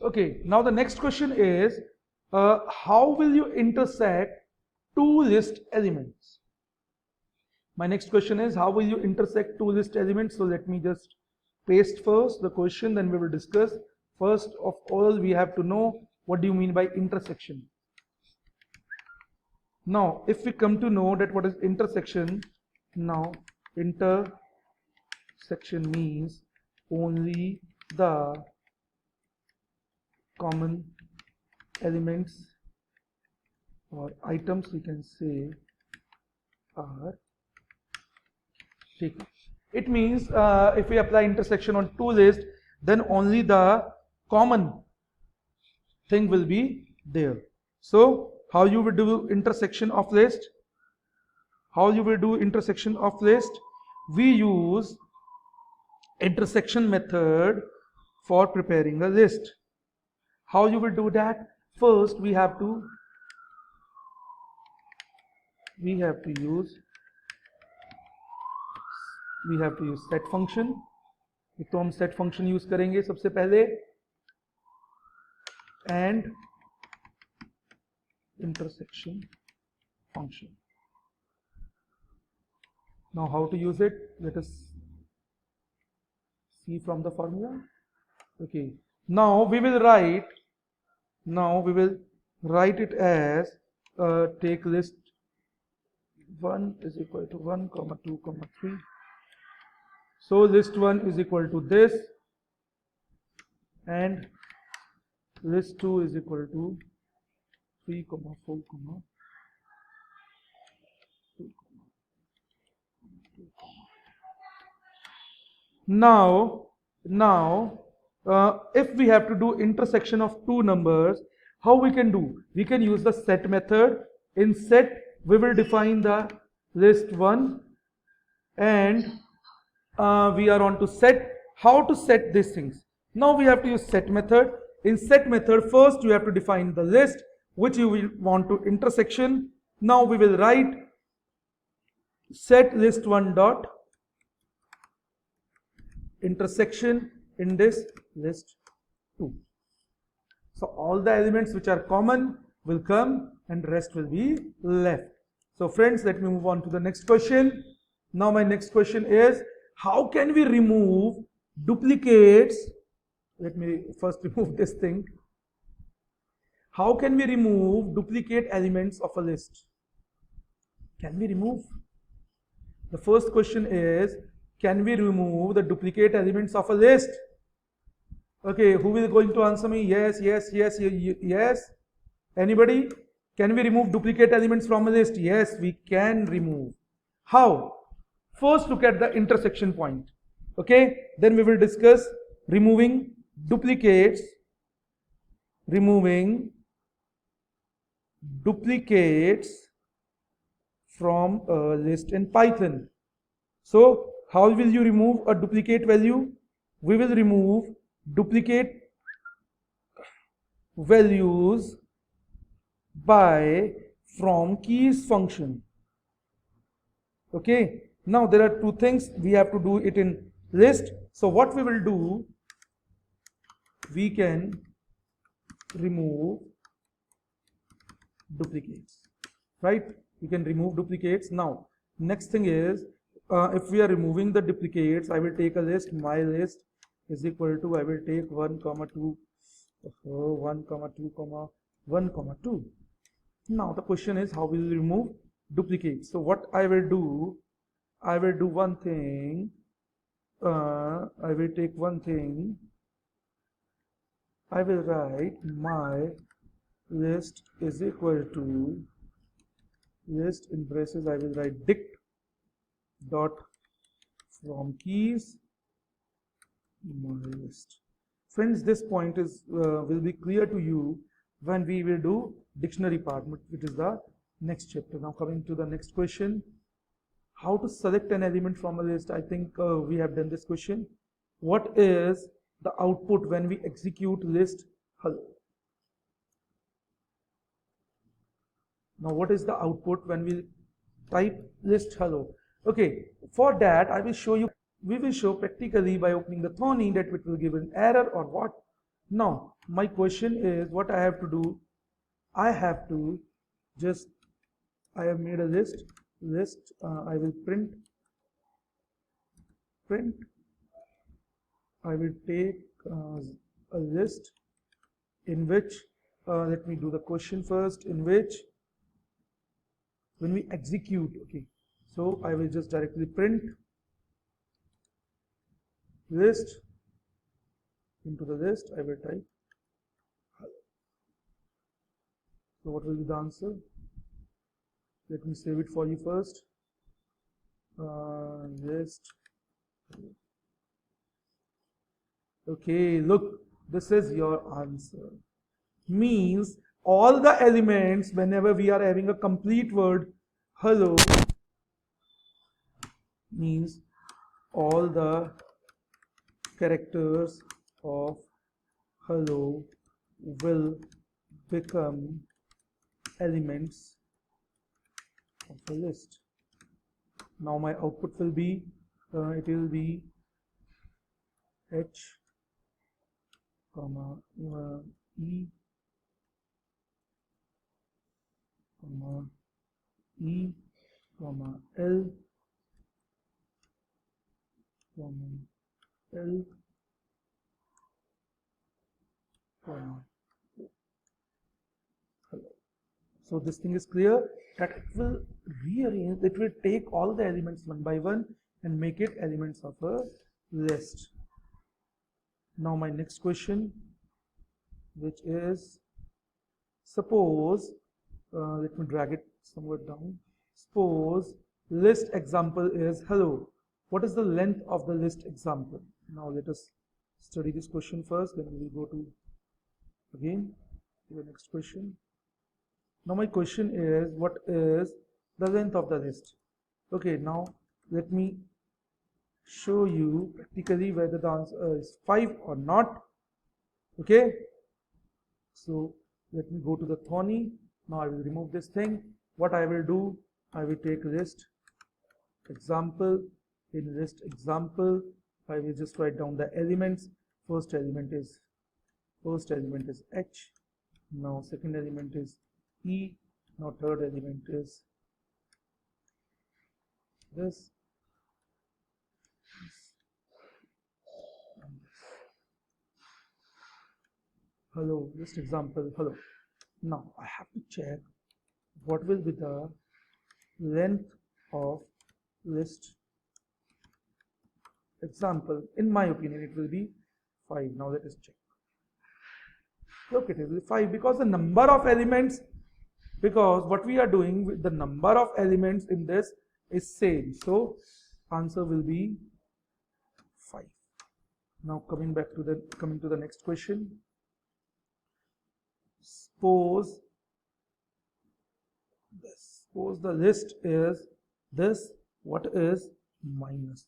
Okay, now the next question is, how will you intersect two list elements? My next question is, how will you intersect two list elements? So let me just paste first the question, then we will discuss. First of all, we have to know what do you mean by intersection. Now, if we come to know that what is intersection, now intersection means only the common elements or items, we can say, are taken. It means if we apply intersection on two lists, then only the common thing will be there. So how you will do intersection of list? How you will do intersection of list? We use intersection method for preparing a list. How you will do that? First we have to use set function. एक तो हम set function use करेंगे सबसे पहले, and intersection function. Now how to use it? Let us see from the formula. Okay, now we will write it as take list 1 is equal to 1, 2, 3. So list 1 is equal to this, and list 2 is equal to 3, 4, 2. Now if we have to do intersection of two numbers, how we can do? We can use the set method. In set we will define the list 1, and we are on to set. How to set these things? Now we have to use set method. In set method, first you have to define the list which you will want to intersection. Now we will write set list 1 dot intersection in this list 2. So all the elements which are common will come and rest will be left. So friends, let me move on to the next question. Now my next question is, how can we remove duplicates? Let me first remove this thing. How can we remove duplicate elements of a list? Can we remove? The first question is, can we remove the duplicate elements of a list? Okay, who is going to answer me? Yes. Anybody? Can we remove duplicate elements from a list? Yes, we can remove. How? First look at the intersection point. Okay, then we will discuss removing duplicates from a list in Python. So how will you remove a duplicate value? We will remove duplicate values by from keys function. Okay, now there are two things. We have to do it in list. So what we will do, we can remove duplicates, right? We can remove duplicates. Now next thing is, if we are removing the duplicates, I will take a list. My list is equal to, I will take 1, 2, 1, 2, 1, 2. Now the question is, how will we remove duplicates? So what I will do one thing. I will take one thing. I will write my list is equal to list in braces. I will write dict dot from keys my list. Friends, this point is will be clear to you when we will do dictionary part, which is the next chapter. Now coming to the next question, how to select an element from a list. I think we have done this question. What is the output when we execute list hello? Now what is the output when we type list hello? Okay, for that I will show you, we will show practically by opening the Thorny that it will give an error or what. Now my question is, what I have to do, I have to just, I have made a list, I will print, I will take a list in which, let me do the question first, in which when we execute, okay, so I will just directly print list, into the list I will type hello. So what will be the answer? Let me save it for you first. List. Okay, look, this is your answer. Means all the elements, whenever we are having a complete word hello, means all the characters of hello will become elements of a list. Now my output will be, it will be H, comma, E, comma, E, comma, L, comma, L, comma, hello. So this thing is clear, that it will rearrange, it will take all the elements one by one and make it elements of a list. Now my next question, which is, suppose, let me drag it somewhere down. Suppose list example is hello. What is the length of the list example? Now let us study this question first, then we will go to again to the next question. Now my question is, what is the length of the list? Okay, now let me show you practically whether the answer is 5 or not. Okay, so let me go to the Thorny. Now I will remove this thing. What I will do, I will take list example. In list example, I will just write down the elements. First element is H. Now second element is E. Now third element is this. Hello, list example, hello. Now I have to check what will be the length of list example. In my opinion, it will be 5. Now let us check. Look, it will be 5 because the number of elements, because what we are doing with the number of elements in this is same. So answer will be 5. Now coming to the next question. Suppose the list is this, what is minus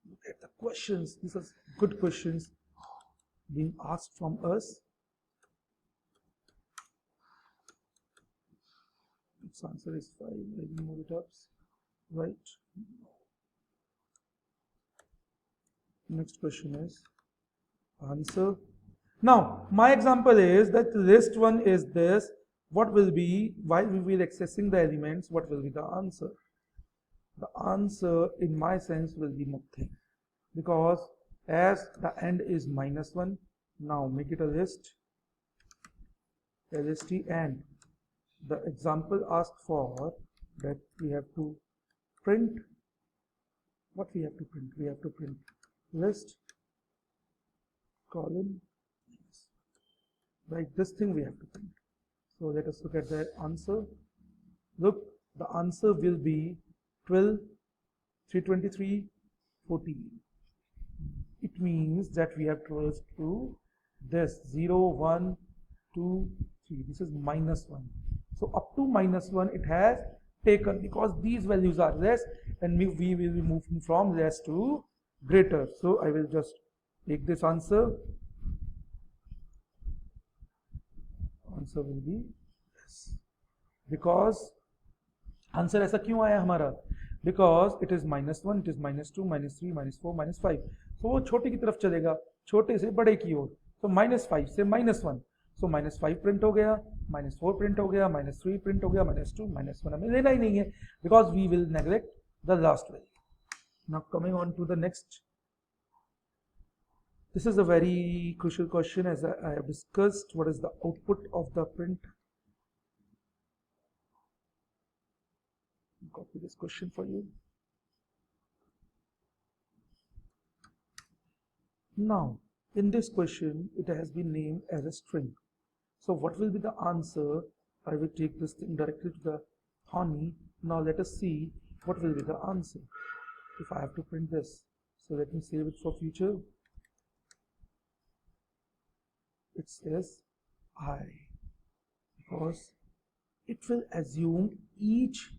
1? Look at the questions, these are good questions being asked from us. Its answer is 5, let me move it up, right? Next question is answer. Now my example is that list 1 is this. What will be, while we will accessing the elements, what will be the answer? The answer in my sense will be nothing, because as the end is minus 1, now make it a list, lst, and the example asked for that we have to print, what we have to print? We have to print list colon, right? This thing we have to print. So let us look at the answer. Look, the answer will be 12, 323, 14. It means that we have traversed through this 0, 1, 2, 3. This is minus 1. So up to minus 1 it has taken, because these values are less, and we will be moving from less to greater. So I will just take this answer. Answer will be yes. Because answer ऐसा क्यों आया हमारा? Because it is minus 1, it is minus 2, minus 3, minus 4, minus 5. So वो छोटे की तरफ चलेगा, छोटे से बड़े की ओर. So -5 से -1, so -5 प्रिंट हो गया, -4 प्रिंट हो गया, -3 प्रिंट हो गया, -2, -1 हमें लेना ही नहीं है, because we will neglect the last value. Now coming on to the next. This is a very crucial question, as I have discussed. What is the output of the print? Copy this question for you. Now, in this question, it has been named as a string. So what will be the answer? I will take this thing directly to the Thonny. Now let us see what will be the answer if I have to print this. So let me save it for future. It says I, because it will assume each,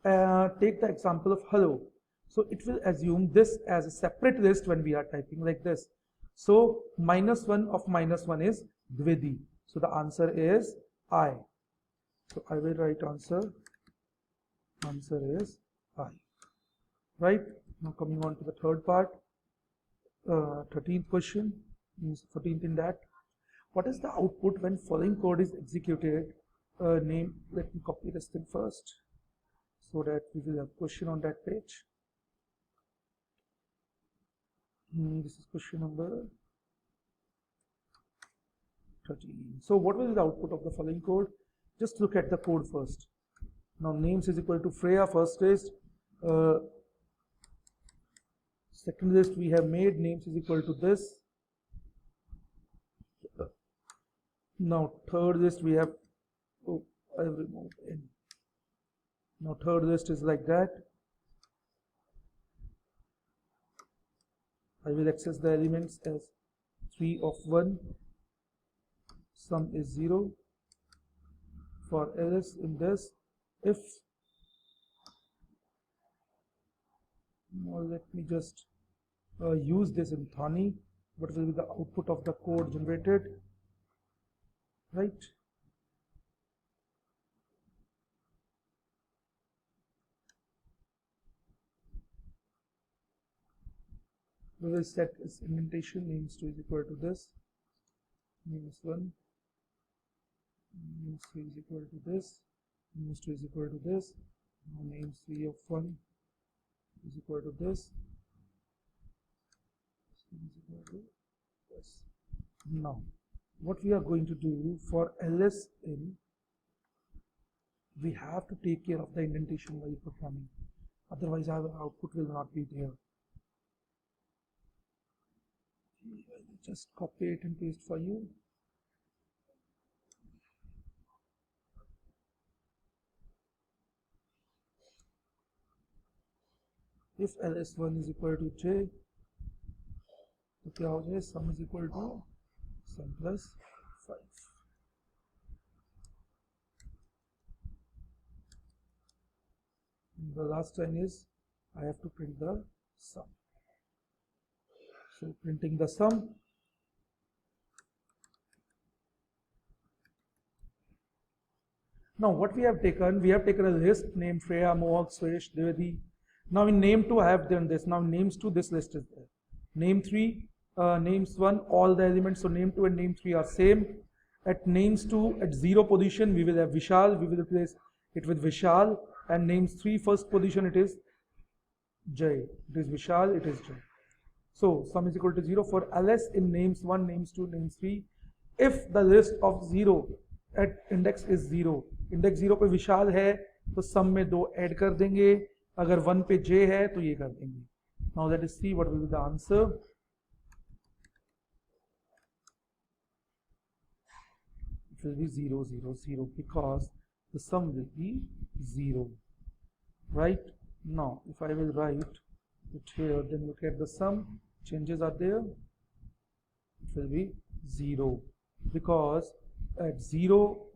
take the example of hello. So it will assume this as a separate list when we are typing like this. So -1 of -1 is Dvidi. So the answer is I. So I will write answer is I. Right? Now coming on to the third part, 13th question, means 14th in that. What is the output when following code is executed? Name, let me copy this thing first so that we will have question on that page. This is question number 13. So what will be the output of the following code? Just look at the code first. Now names is equal to Freya, first list. Second list we have made, names is equal to this. Now third list we have, oh, I have removed n. Now third list is like that. I will access the elements as 3 of 1. Sum is 0. For else in this, if, now let me just use this in Thonny. What will be the output of the code generated? Right? We will set its indentation, names2 is equal to this, names1, names3 is equal to this, names2 is equal to this, now names3 of 1 is equal to this, is equal to this. Now, what we are going to do for ls in, we have to take care of the indentation while programming, otherwise our output will not be there. I will just copy it and paste for you. If ls1 is equal to j, तो क्या हो जाए, sum is equal to sum plus 5. And the last line is I have to print the sum. So printing the sum. Now what we have taken a list named Freya, Mohawk, Suresh, Devadi. Now in name2 I have done this. Now in names2 this list is there. Name3, names1, all the elements. So name2 and name3 are same. At names2 at 0 position we will have Vishal. We will replace it with Vishal. And names3 first position it is Jay. It is Vishal. It is Jay. So sum is equal to 0 for ls in names1, names2, names3. If the list of 0 at index is 0, index 0 पे विशाल है तो सम में 2 add कर देंगे, अगर 1 पे j है तो ये कर देंगे. Now let us see what will be the answer. It will be 0 0 0 because the sum will be 0. Right? Now if I will write it here, then look at the sum, changes are there, it will be 0 because at 0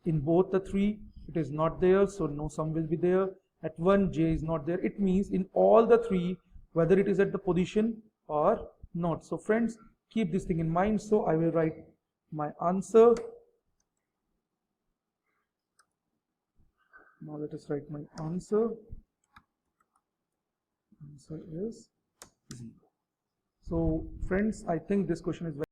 in both the 3 it is not there, so no sum will be there. At 1 j is not there. It means in all the 3 whether it is at the position or not. So friends, keep this thing in mind. So I will write my answer. Now let us write my answer. Answer is 0. So friends, I think this question is very